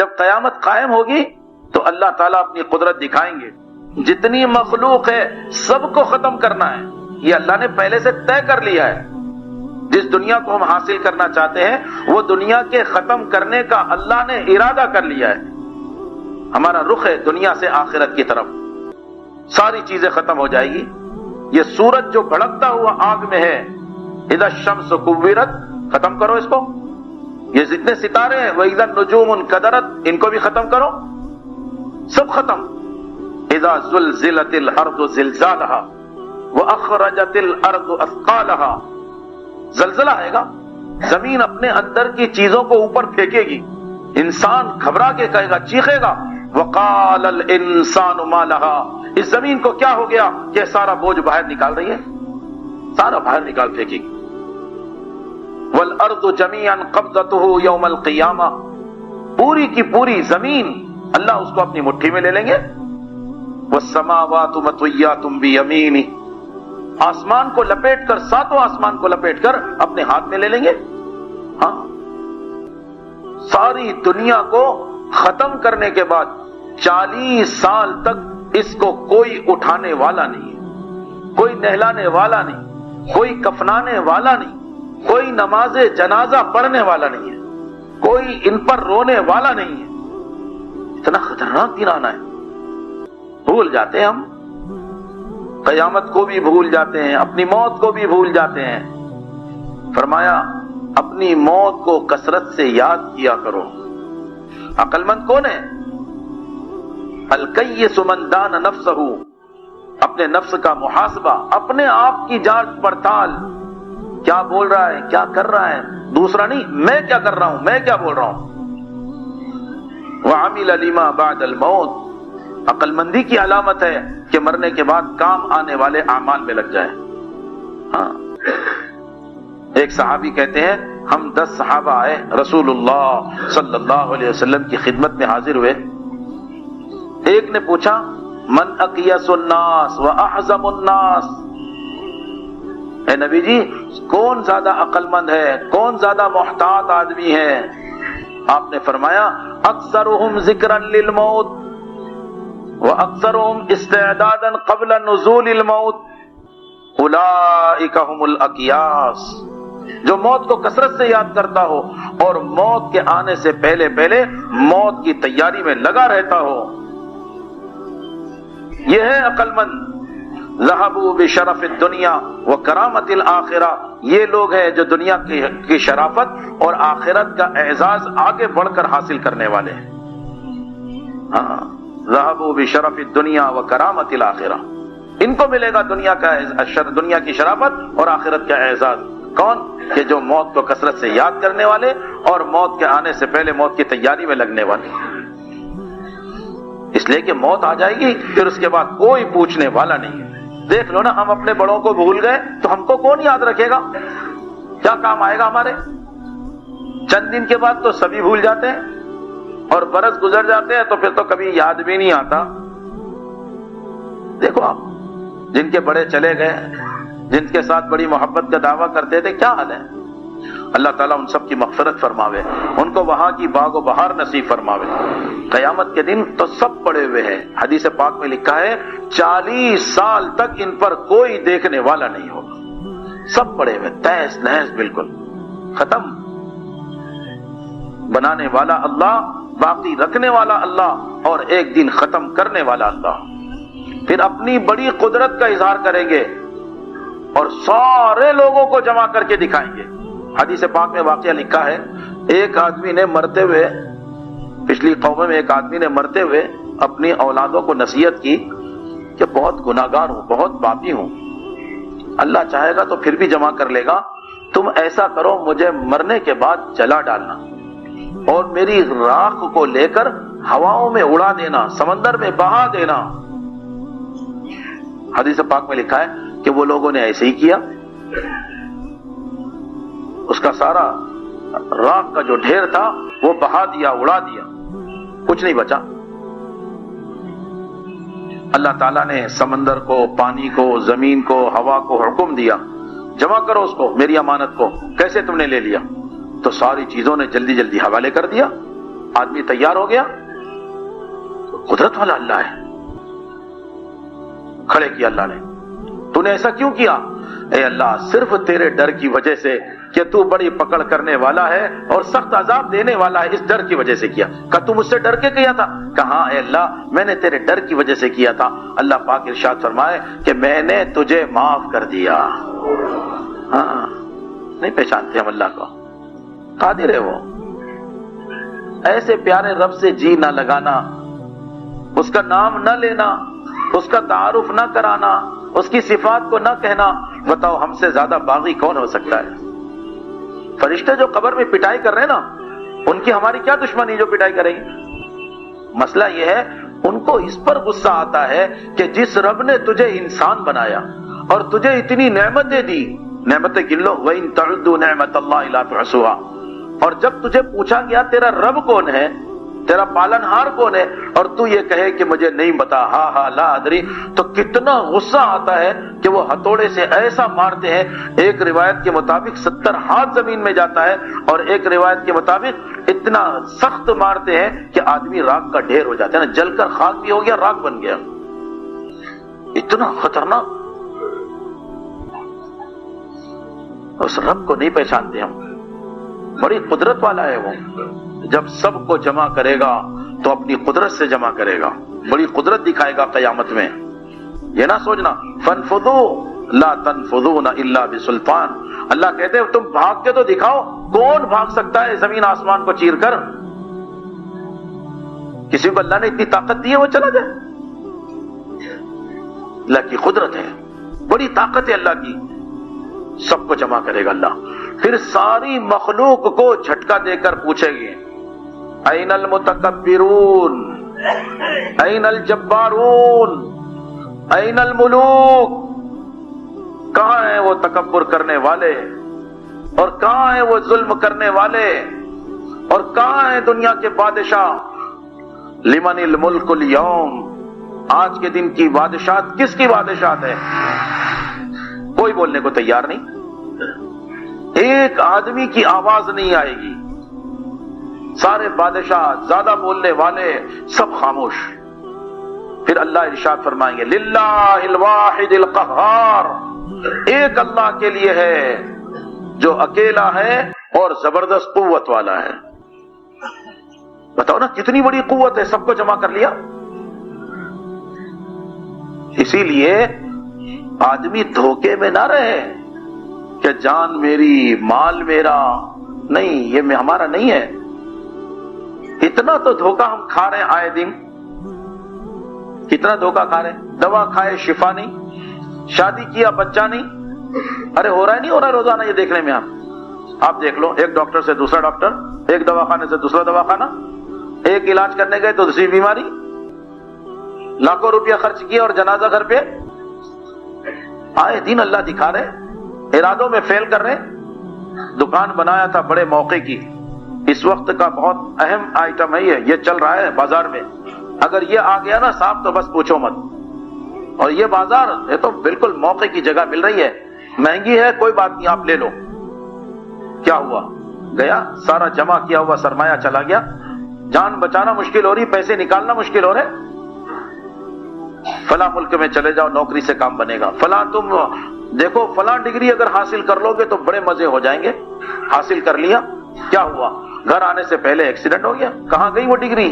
جب قیامت قائم ہوگی تو اللہ تعالیٰ اپنی قدرت دکھائیں گے. جتنی مخلوق ہے سب کو ختم کرنا ہے، یہ اللہ نے پہلے سے طے کر لیا ہے. جس دنیا کو ہم حاصل کرنا چاہتے ہیں وہ دنیا کے ختم کرنے کا اللہ نے ارادہ کر لیا ہے. ہمارا رخ ہے دنیا سے آخرت کی طرف. ساری چیزیں ختم ہو جائے گی. یہ سورج جو بھڑکتا ہوا آگ میں ہے، اذا الشمس کورت، ختم کرو اس کو. یہ جتنے ستارے ہیں، واذا النجوم انکدرت، ان کو بھی ختم کرو، سب ختم. اذا زلزلت الارض زلزالها واخرجت الارض اثقالها، زلزلہ آئے گا، زمین اپنے اندر کی چیزوں کو اوپر پھینکے گی، انسان گھبرا کے کہے گا، چیخے گا، وقال الانسان ما لها، اس زمین کو کیا ہو گیا کہ سارا بوجھ باہر نکال رہی ہے، سارا باہر نکال پھینکے گی. والارض جميعا قبضته يوم القیامہ، پوری کی پوری زمین اللہ اس کو اپنی مٹھی میں لے لیں گے. والسماوات مطویات بیمینہ، آسمان کو لپیٹ کر، ساتوں آسمان کو لپیٹ کر اپنے ہاتھ میں لے لیں گے. ہاں، ساری دنیا کو ختم کرنے کے بعد 40 سال تک اس کو کوئی اٹھانے والا نہیں ہے، کوئی نہلانے والا نہیں، کوئی کفنانے والا نہیں، کوئی نماز جنازہ پڑھنے والا نہیں ہے، کوئی ان پر رونے والا نہیں ہے. اتنا خطرناک دن آنا ہے. بھول جاتے ہیں ہم، قیامت کو بھی بھول جاتے ہیں، اپنی موت کو بھی بھول جاتے ہیں. فرمایا اپنی موت کو کثرت سے یاد کیا کرو. عقل مند کون ہے؟ الکیس من دان نفسہ، اپنے نفس کا محاسبہ، اپنے آپ کی جانچ پڑتال، کیا بول رہا ہے، کیا کر رہا ہے، دوسرا نہیں، میں کیا کر رہا ہوں، میں کیا بول رہا ہوں. وعمل لما بعد الموت، عقل مندی کی علامت ہے کہ مرنے کے بعد کام آنے والے اعمال میں لگ جائے. ہاں، ایک صحابی کہتے ہیں ہم 10 صحابہ آئے، رسول اللہ صلی اللہ علیہ وسلم کی خدمت میں حاضر ہوئے. ایک نے پوچھا من اقیس الناس واحزم الناس، اے نبی جی کون زیادہ عقل مند ہے، کون زیادہ محتاط آدمی ہے؟ آپ نے فرمایا اکثرهم ذکرا للموت وَأَكْثَرُهُمْ اسْتِعْدَادًا قَبْلَ نُزُولِ الْمَوْتِ أُولَئِكَ هُمُ الْأَقْيَاسُ، جو موت کو کثرت سے یاد کرتا ہو اور موت کے آنے سے پہلے پہلے موت کی تیاری میں لگا رہتا ہو، یہ ہے عقل مند. ذَهَبُوا بِشَرَفِ الدُّنْيَا وَكَرَامَةِ الْآخِرَةِ، یہ لوگ ہیں جو دنیا کی شرافت اور آخرت کا اعزاز آگے بڑھ کر حاصل کرنے والے ہیں. ہاں، ذهبوا بشرف الدنیا وکرامت الآخرہ، ان کو ملے گا دنیا کا دنیا کی شرافت اور آخرت کا اعزاز. کون؟ کہ جو موت کو کثرت سے یاد کرنے والے اور موت کے آنے سے پہلے موت کی تیاری میں لگنے والے. اس لیے کہ موت آ جائے گی پھر اس کے بعد کوئی پوچھنے والا نہیں ہے. دیکھ لو نا، ہم اپنے بڑوں کو بھول گئے تو ہم کو کون یاد رکھے گا؟ کیا کام آئے گا ہمارے؟ چند دن کے بعد تو سبھی بھول جاتے ہیں اور برس گزر جاتے ہیں تو پھر تو کبھی یاد بھی نہیں آتا. دیکھو آپ، جن کے بڑے چلے گئے، جن کے ساتھ بڑی محبت کا دعویٰ کرتے تھے، کیا حال ہے؟ اللہ تعالیٰ ان سب کی مغفرت فرماوے، ان کو وہاں کی باغ و بہار نصیب فرماوے. قیامت کے دن تو سب پڑے ہوئے ہیں. حدیث پاک میں لکھا ہے 40 سال تک ان پر کوئی دیکھنے والا نہیں ہوگا. سب پڑے ہوئے، تہس نہس، بالکل ختم. بنانے والا اللہ، باقی رکھنے والا اللہ، اور ایک دن ختم کرنے والا اللہ. پھر اپنی بڑی قدرت کا اظہار کریں گے اور سارے لوگوں کو جمع کر کے دکھائیں گے. حدیث پاک میں واقعہ لکھا ہے، ایک آدمی نے مرتے ہوئے، پچھلی قوم میں ایک آدمی نے مرتے ہوئے اپنی اولادوں کو نصیحت کی کہ بہت گناہگار ہوں، بہت پاپی ہوں، اللہ چاہے گا تو پھر بھی جمع کر لے گا. تم ایسا کرو، مجھے مرنے کے بعد جلا ڈالنا اور میری راکھ کو لے کر ہواؤں میں اڑا دینا، سمندر میں بہا دینا. حدیث پاک میں لکھا ہے کہ وہ لوگوں نے ایسے ہی کیا. اس کا سارا راکھ کا جو ڈھیر تھا وہ بہا دیا، اڑا دیا، کچھ نہیں بچا. اللہ تعالیٰ نے سمندر کو، پانی کو، زمین کو، ہوا کو حکم دیا جمع کرو اس کو، میری امانت کو. کیسے تم نے لے لیا؟ تو ساری چیزوں نے جلدی جلدی حوالے کر دیا. آدمی تیار ہو گیا، قدرت والا اللہ ہے، کھڑے کیا اللہ نے. تو نے ایسا کیوں کیا؟ اے اللہ صرف تیرے ڈر کی وجہ سے کہ تو بڑی پکڑ کرنے والا ہے اور سخت عذاب دینے والا ہے، اس ڈر کی وجہ سے کیا. کہ تو مجھ سے ڈر کے کیا تھا؟ کہاں اے اللہ میں نے تیرے ڈر کی وجہ سے کیا تھا. اللہ پاک ارشاد فرمائے کہ میں نے تجھے معاف کر دیا. ہاں نہیں پہچانتے ہم اللہ کو، قادر ہے وہ. ایسے پیارے رب سے جی نہ لگانا، اس کا نام نہ لینا، اس کا تعارف نہ کرانا، اس کی صفات کو نہ کہنا، بتاؤ ہم سے زیادہ باغی کون ہو سکتا ہے؟ فرشتے جو قبر میں پٹائی کر رہے ہیں نا، ان کی ہماری کیا دشمنی جو پٹائی کریں گے؟ مسئلہ یہ ہے ان کو اس پر غصہ آتا ہے کہ جس رب نے تجھے انسان بنایا اور تجھے اتنی نعمتیں دی، نعمتیں گن لو، وَإِن تَعُدُّوا نِعْمَتَ اللَّهِ لَا تُحْصُوهَا. اور جب تجھے پوچھا گیا تیرا رب کون ہے، تیرا پالن ہار کون ہے، اور تو یہ کہے کہ مجھے نہیں بتا، ہاں لا ادری، تو کتنا غصہ آتا ہے کہ وہ ہتھوڑے سے ایسا مارتے ہیں. ایک روایت کے مطابق 70 ہاتھ زمین میں جاتا ہے، اور ایک روایت کے مطابق اتنا سخت مارتے ہیں کہ آدمی راک کا ڈھیر ہو جاتا ہے نا، جل کر خاک بھی ہو گیا، راک بن گیا. اتنا خطرناک. اس رب کو نہیں پہچانتے ہم. بڑی قدرت والا ہے وہ. جب سب کو جمع کرے گا تو اپنی قدرت سے جمع کرے گا، بڑی قدرت دکھائے گا قیامت میں. یہ نہ سوچنا فَانْفُضُوا لَا تَنْفُضُونَ إِلَّا بِسُلْطَانٍ. اللہ کہتے ہیں تم بھاگ کے تو دکھاؤ، کون بھاگ سکتا ہے زمین آسمان کو چیر کر؟ کسی کو اللہ نے اتنی طاقت دی ہے وہ چلا جائے؟ اللہ کی قدرت ہے، بڑی طاقت ہے اللہ کی. سب کو جمع کرے گا اللہ، پھر ساری مخلوق کو جھٹکا دے کر پوچھے گی این المتکبرون، این الجبارون، این الملوک. کہاں ہیں وہ تکبر کرنے والے، اور کہاں ہیں وہ ظلم کرنے والے، اور کہاں ہیں دنیا کے بادشاہ؟ لمن الملک اليوم. آج کے دن کی بادشاہت کس کی بادشاہت ہے؟ کوئی بولنے کو تیار نہیں، ایک آدمی کی آواز نہیں آئے گی. سارے بادشاہ، زیادہ بولنے والے سب خاموش. پھر اللہ ارشاد فرمائیں گے للہ الواحد القہار. ایک اللہ کے لیے ہے جو اکیلا ہے اور زبردست قوت والا ہے. بتاؤ نا کتنی بڑی قوت ہے، سب کو جمع کر لیا. اسی لیے آدمی دھوکے میں نہ رہے کہ جان میری، مال میرا، نہیں یہ ہمارا نہیں ہے. اتنا تو دھوکہ ہم کھا رہے ہیں آئے دن. کتنا دھوکہ کھا رہے ہیں؟ دوا کھائے شفا نہیں، شادی کیا بچہ نہیں. ارے ہو رہا ہے نہیں ہو رہا ہے روزانہ یہ دیکھنے میں. آپ دیکھ لو، ایک ڈاکٹر سے دوسرا ڈاکٹر، ایک دواخانے سے دوسرا دواخانہ، ایک علاج کرنے گئے تو دوسری بیماری. لاکھوں روپیہ خرچ کیا اور جنازہ گھر پہ. آئے دن اللہ دکھا رہے، ارادوں میں فیل کر رہے. دکان بنایا تھا بڑے موقع کی، اس وقت کا بہت اہم آئٹم ہے یہ چل رہا ہے بازار میں. اگر یہ آ گیا نا صاحب تو بس پوچھو مت. اور یہ بازار یہ تو بالکل موقع کی جگہ مل رہی ہے، مہنگی ہے کوئی بات نہیں آپ لے لو. کیا ہوا؟ گیا سارا جمع کیا ہوا سرمایہ چلا گیا. جان بچانا مشکل ہو رہی، پیسے نکالنا مشکل ہو رہے. فلاں ملک میں چلے جاؤ نوکری سے کام بنے گا، فلاں تم دیکھو فلاں ڈگری اگر حاصل کر لو گے تو بڑے مزے ہو جائیں گے. حاصل کر لیا، کیا ہوا؟ گھر آنے سے پہلے ایکسیڈنٹ ہو گیا. کہاں گئی وہ ڈگری؟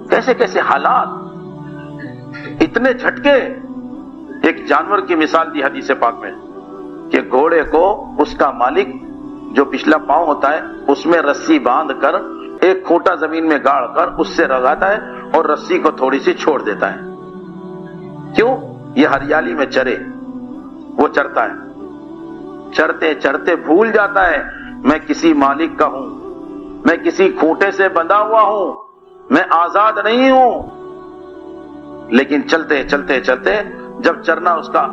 کیسے کیسے حالات، اتنے جھٹکے. ایک جانور کی مثال دی حدیث پاک میں کہ گھوڑے کو اس کا مالک جو پچھلا پاؤں ہوتا ہے اس میں رسی باندھ کر ایک کھوٹا زمین میں گاڑ کر اس سے رگاتا ہے اور رسی کو تھوڑی سی چھوڑ دیتا ہے. کیوں؟ یہ ہریالی میں چرے. وہ چرتا ہے، چرتے چرتے بھول جاتا ہے میں کسی مالک کا ہوں، میں کسی کھوٹے سے بندھا ہوا ہوں، میں آزاد نہیں ہوں. لیکن چلتے چلتے چلتے جب چرنا اس کا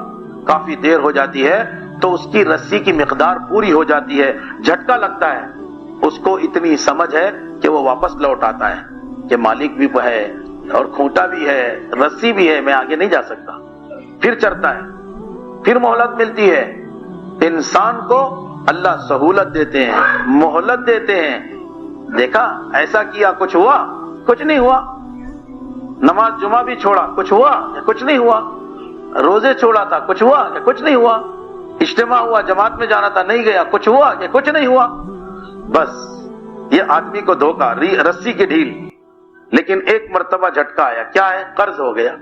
کافی دیر ہو جاتی ہے تو اس کی رسی کی مقدار پوری ہو جاتی ہے. جھٹکا لگتا ہے، اس کو اتنی سمجھ ہے کہ وہ واپس لوٹ آتا ہے کہ مالک بھی ہے اور کھوٹا بھی ہے، رسی بھی ہے، میں آگے نہیں جا سکتا. پھر چرتا ہے، پھر مہلت ملتی ہے. انسان کو اللہ سہولت دیتے ہیں، مہلت دیتے ہیں، دیکھا ایسا کیا کچھ ہوا؟ کچھ نہیں ہوا. نماز جمعہ بھی چھوڑا کچھ ہوا؟ کچھ نہیں ہوا. روزے چھوڑا تھا کچھ ہوا؟ کچھ نہیں ہوا. اجتماع ہوا جماعت میں جانا تھا نہیں گیا کچھ ہوا؟ کچھ نہیں ہوا. بس یہ آدمی کو دھوکا، رسی کی ڈھیل. لیکن ایک مرتبہ جھٹکا آیا. کیا ہے؟ قرض ہو گیا.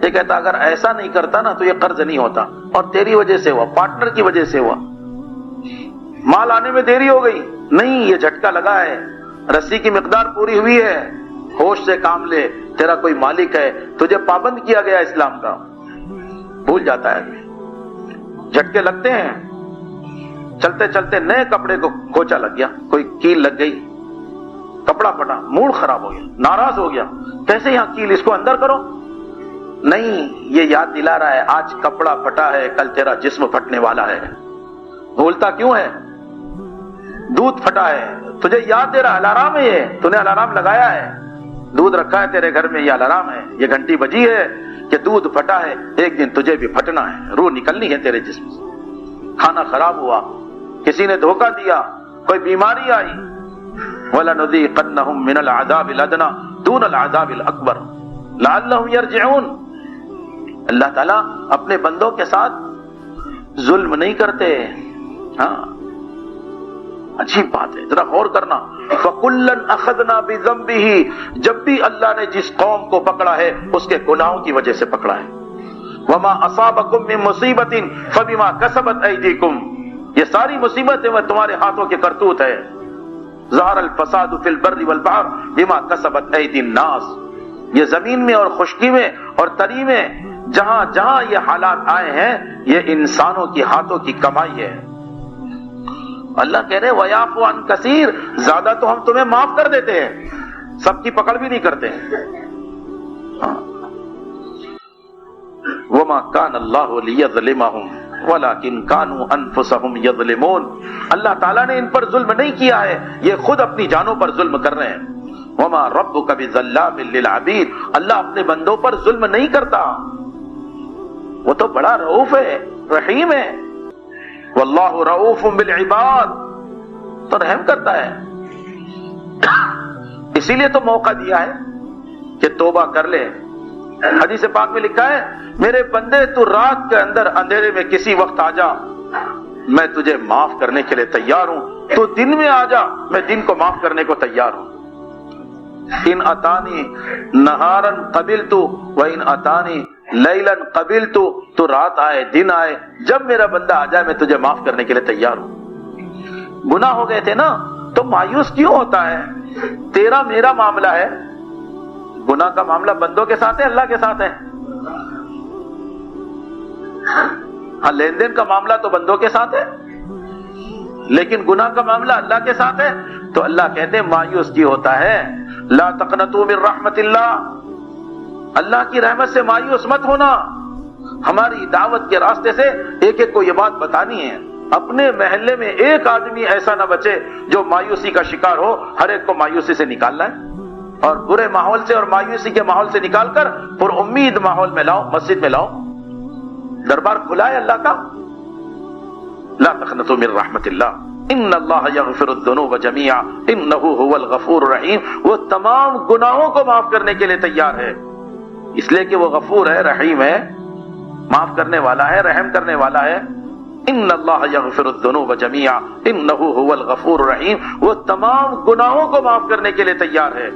یہ کہتا اگر ایسا نہیں کرتا نا تو یہ قرض نہیں ہوتا، اور تیری وجہ سے ہوا، پارٹنر کی وجہ سے ہوا. مال آنے میں دیری ہو گئی. نہیں، یہ جھٹکا لگا ہے، رسی کی مقدار پوری ہوئی ہے. ہوش سے کام لے، تیرا کوئی مالک ہے، تجھے پابند کیا گیا اسلام کا. بھول جاتا ہے. جھٹکے لگتے ہیں. چلتے چلتے نئے کپڑے کو کھوچا لگ گیا، کوئی کیل لگ گئی، کپڑا پھٹا، موڈ خراب ہو گیا، ناراض ہو گیا. کیسے یہاں کیل، اس کو اندر کرو. نہیں، یہ یاد دلا رہا ہے آج کپڑا پھٹا ہے کل تیرا جسم پھٹنے والا ہے. بھولتا کیوں ہے؟ دودھ پھٹا ہے، تجھے یاد دے رہا. الارم ہے، یہ تو نے الارم لگایا ہے، دودھ رکھا ہے تیرے گھر میں، یہ الارم ہے، یہ گھنٹی بجی ہے کہ دودھ پھٹا ہے، ایک دن تجھے بھی پھٹنا ہے، روح نکلنی ہے تیرے جسم سے. کھانا خراب ہوا، کسی نے دھوکہ دیا، کوئی بیماری آئی. وَلَنُذِيقَنَّهُم مِّنَ الْعَذَابِ الْأَدْنَىٰ دُونَ الْعَذَابِ الْأَكْبَرِ لَعَلَّهُمْ يَرْجِعُونَ. اللہ تعالیٰ اپنے بندوں کے ساتھ ظلم نہیں کرتے. ہاں، عجیب بات ہے، ذرا غور کرنا. فَكُلًّا أَخَذْنَا بِذَنبِهِ، جب بھی اللہ نے جس قوم کو پکڑا ہے اس کے گناہوں کی وجہ سے پکڑا ہے. وَمَا أَصَابَكُم مِّن مُّصِيبَةٍ فَبِمَا كَسَبَتْ أَيْدِيكُمْ، یہ ساری مصیبتیں وہ تمہارے ہاتھوں کے کرتوت ہے. ظَهَرَ الْفَسَادُ فِي الْبَرِّ وَالْبَحْرِ بِمَا كَسَبَتْ أَيْدِي النَّاسِ. یہ زمین میں اور خشکی میں اور تری میں جہاں جہاں یہ حالات آئے ہیں یہ انسانوں کی ہاتھوں کی کمائی ہے. اللہ کہہ رہے وَيَعْفُو عَنْ كَثِيرٍ، زیادہ تو ہم تمہیں معاف کر دیتے ہیں، سب کی پکڑ بھی نہیں کرتے. وَمَا كَانَ اللَّهُ لِيَظْلِمَهُمْ وَلَكِنْ كَانُوا أَنفُسَهُمْ يَظْلِمُونَ. اللہ تعالیٰ نے ان پر ظلم نہیں کیا ہے، یہ خود اپنی جانوں پر ظلم کر رہے ہیں. وَمَا رَبُّكَ بِظَلَّامٍ لِّلْعَبِيدِ، اللہ اپنے بندوں پر ظلم نہیں کرتا، وہ تو بڑا رؤوف ہے، رحیم ہے. وَاللَّهُ رؤوف بِالْعِبَادِ، تو رحم کرتا ہے. اسی لیے تو موقع دیا ہے کہ توبہ کر لے. حدیث پاک میں لکھا ہے میرے بندے تو رات کے اندر اندھیرے میں کسی وقت آ جا، میں تجھے معاف کرنے کے لیے تیار ہوں. تو دن میں آ جا، میں دن کو معاف کرنے کو تیار ہوں. ان اتانی نہارن قبلت وان اتانی لیلن قبلت، تو رات آئے دن آئے، جب میرا بندہ آ جائے میں تجھے معاف کرنے کے لیے تیار ہوں. گناہ ہو گئے تھے نا تو مایوس کیوں ہوتا ہے؟ تیرا میرا معاملہ ہے، گناہ کا معاملہ بندوں کے ساتھ ہے اللہ کے ساتھ ہے. ہاں، لین دین کا معاملہ تو بندوں کے ساتھ ہے، لیکن گناہ کا معاملہ اللہ کے ساتھ ہے. تو اللہ کہتے ہیں مایوس کیوں ہوتا ہے؟ لا تقنطوا من رحمت اللہ، اللہ کی رحمت سے مایوس مت ہونا. ہماری دعوت کے راستے سے ایک ایک کو یہ بات بتانی ہے. اپنے محلے میں ایک آدمی ایسا نہ بچے جو مایوسی کا شکار ہو، ہر ایک کو مایوسی سے نکالنا ہے، اور برے ماحول سے اور مایوسی کے ماحول سے نکال کر پر امید ماحول میں لاؤ، مسجد میں لاؤ. دربار کھلا ہے اللہ کا. لا تقنطوا من رحمت اللہ ان اللہ یغفر الذنوب جميعا انہ هو الغفور الرحیم. وہ تمام گناہوں کو معاف کرنے کے لیے تیار ہے، اس لیے کہ وہ غفور ہے، رحیم ہے، معاف کرنے والا ہے، رحم کرنے والا ہے. ان اللہ یغفر الذنوب جميعا انہ هو الغفور الرحیم. وہ تمام گناہوں کو معاف کرنے کے لیے تیار ہے،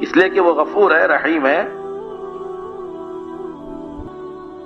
اس لیے کہ وہ غفور ہے، رحیم ہے،